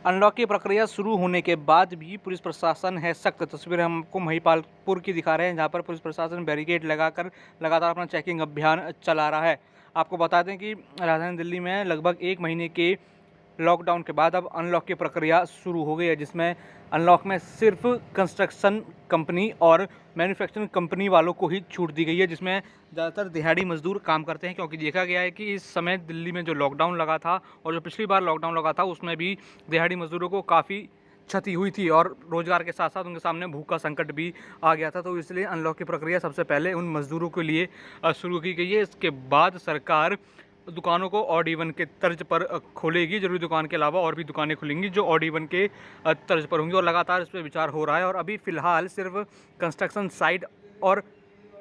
Unlock की प्रक्रिया शुरू होने के बाद भी पुलिस प्रशासन है सख्त। तस्वीरें हमको महिपालपुर की दिखा रहे हैं, जहां पर पुलिस प्रशासन बैरिकेड लगाकर लगातार अपना चेकिंग अभियान चला रहा है। आपको बता दें कि राजधानी दिल्ली में लगभग 1 महीने के लॉकडाउन के बाद अब अनलॉक की प्रक्रिया शुरू हो गई है, जिसमें अनलॉक में सिर्फ कंस्ट्रक्शन कंपनी और मैन्युफैक्चरिंग कंपनी वालों को ही छूट दी गई है, जिसमें ज़्यादातर दिहाड़ी मजदूर काम करते हैं। क्योंकि देखा गया है कि इस समय दिल्ली में जो लॉकडाउन लगा था और जो पिछली बार लॉकडाउन लगा था उसमें भी दिहाड़ी मजदूरों को काफ़ी क्षति हुई थी और रोज़गार के साथ साथ उनके सामने भूख का संकट भी आ गया था। तो इसलिए अनलॉक की प्रक्रिया सबसे पहले उन मजदूरों के लिए शुरू की गई है। इसके बाद सरकार दुकानों को ऑड इवन के तर्ज पर खोलेगी। जरूरी दुकान के अलावा और भी दुकानें खुलेंगी जो ऑड इवन के तर्ज पर होंगी और लगातार इस पर विचार हो रहा है। और अभी फ़िलहाल सिर्फ कंस्ट्रक्शन साइट और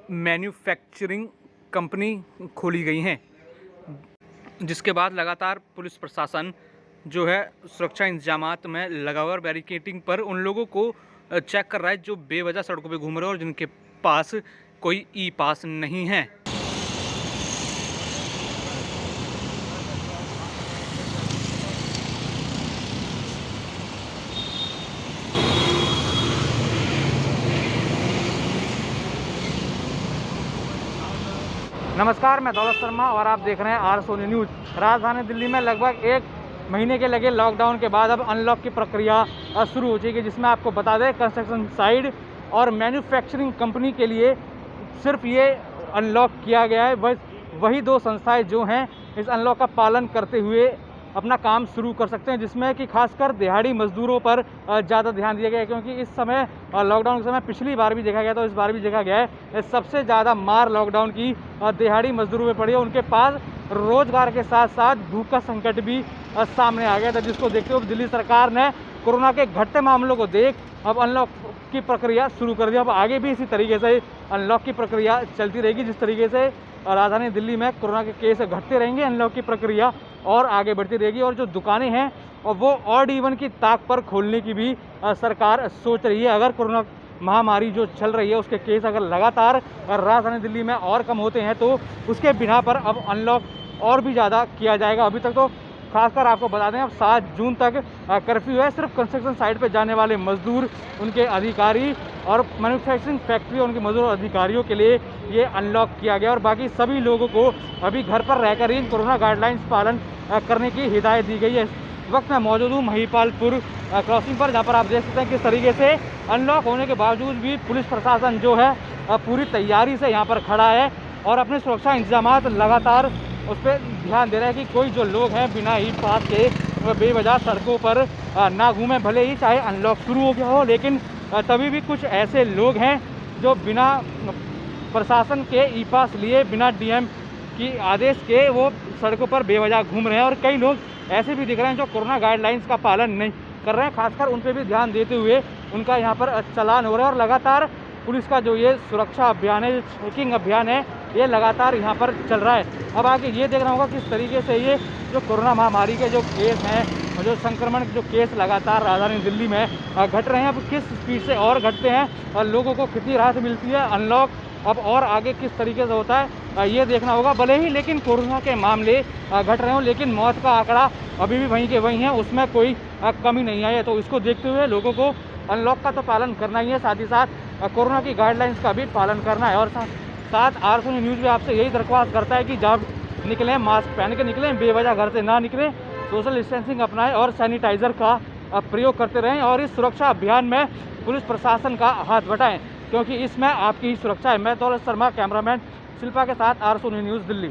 मैन्युफैक्चरिंग कंपनी खोली गई हैं, जिसके बाद लगातार पुलिस प्रशासन जो है सुरक्षा इंतजामात में लगा हुआ और बैरिकेडिंग पर उन लोगों को चेक कर रहा है जो बेवजह सड़कों पे घूम रहे हैं और जिनके पास कोई ई पास नहीं है। नमस्कार, मैं दौलत शर्मा और आप देख रहे हैं आर सोनी न्यूज़। राजधानी दिल्ली में लगभग 1 महीने के लगे लॉकडाउन के बाद अब अनलॉक की प्रक्रिया शुरू हो जाएगी, जिसमें आपको बता दें कंस्ट्रक्शन साइट और मैन्युफैक्चरिंग कंपनी के लिए सिर्फ ये अनलॉक किया गया है। बस वही 2 संस्थाएं जो हैं इस अनलॉक का पालन करते हुए अपना काम शुरू कर सकते हैं, जिसमें कि खासकर दिहाड़ी मजदूरों पर ज़्यादा ध्यान दिया गया है। क्योंकि इस समय लॉकडाउन के समय पिछली बार भी देखा गया तो इस बार भी देखा गया है सबसे ज़्यादा मार लॉकडाउन की दिहाड़ी मजदूरों में पड़ी है। उनके पास रोज़गार के साथ साथ भूख का संकट भी सामने आ गया था, जिसको देखते हुए दिल्ली सरकार ने कोरोना के घटते मामलों को देख अब अनलॉक की प्रक्रिया शुरू कर दी। अब आगे भी इसी तरीके से अनलॉक की प्रक्रिया चलती रहेगी। जिस तरीके से राजधानी दिल्ली में कोरोना के केस घटते रहेंगे, अनलॉक की प्रक्रिया और आगे बढ़ती रहेगी। और जो दुकानें हैं और वो ऑड इवन की ताक पर खोलने की भी सरकार सोच रही है। अगर कोरोना महामारी जो चल रही है उसके केस अगर लगातार राजधानी दिल्ली में और कम होते हैं तो उसके बिना पर अब अनलॉक और भी ज़्यादा किया जाएगा। अभी तक तो खासकर आपको बता दें अब 7 जून तक कर्फ्यू है। सिर्फ कंस्ट्रक्शन साइट पे जाने वाले मजदूर, उनके अधिकारी और मैन्युफैक्चरिंग फैक्ट्री उनके मजदूर अधिकारियों के लिए ये अनलॉक किया गया और बाकी सभी लोगों को अभी घर पर रहकर ही कोरोना गाइडलाइंस पालन करने की हिदायत दी गई है। इस वक्त मैं मौजूद हूँ महिपालपुर क्रॉसिंग पर, जहाँ पर आप देख सकते हैं किस तरीके से अनलॉक होने के बावजूद भी पुलिस प्रशासन जो है पूरी तैयारी से यहाँ पर खड़ा है और अपने सुरक्षा इंतजामात लगातार उस पर ध्यान दे रहा है कि कोई जो लोग हैं बिना ई पास के बेवजह सड़कों पर ना घूमें। भले ही चाहे अनलॉक शुरू हो गया हो, लेकिन तभी भी कुछ ऐसे लोग हैं जो बिना प्रशासन के ई पास लिए, बिना डीएम की आदेश के वो सड़कों पर बेवजह घूम रहे हैं। और कई लोग ऐसे भी दिख रहे हैं जो कोरोना गाइडलाइंस का पालन नहीं कर रहे हैं। खासकर उन पर भी ध्यान देते हुए उनका यहाँ पर चालान हो रहा है और लगातार पुलिस का जो ये सुरक्षा अभियान है, चेकिंग अभियान है, ये लगातार यहाँ पर चल रहा है। अब आगे ये देखना होगा किस तरीके से ये जो कोरोना महामारी के जो केस हैं और जो संक्रमण के जो केस लगातार राजधानी दिल्ली में घट रहे हैं, अब किस स्पीड से और घटते हैं और लोगों को कितनी राहत मिलती है। अनलॉक अब और आगे किस तरीके से होता है ये देखना होगा। भले ही लेकिन कोरोना के मामले घट रहे हों, लेकिन मौत का आंकड़ा अभी भी वहीं के वहीं है, उसमें कोई कमी नहीं आई है। तो इसको देखते हुए लोगों को अनलॉक का तो पालन करना ही है, साथ ही साथ कोरोना की गाइडलाइंस का भी पालन करना है। और साथ आर सोनी न्यूज़ भी आपसे यही दरख्वास्त करता है कि जब निकलें मास्क पहन के निकलें, बेवजह घर से ना निकलें, सोशल डिस्टेंसिंग अपनाएं और सैनिटाइज़र का प्रयोग करते रहें और इस सुरक्षा अभियान में पुलिस प्रशासन का हाथ बटाएं, क्योंकि इसमें आपकी ही सुरक्षा है। मैं दौलत शर्मा, कैमरामैन शिल्पा के साथ आर सोनी न्यूज़ दिल्ली।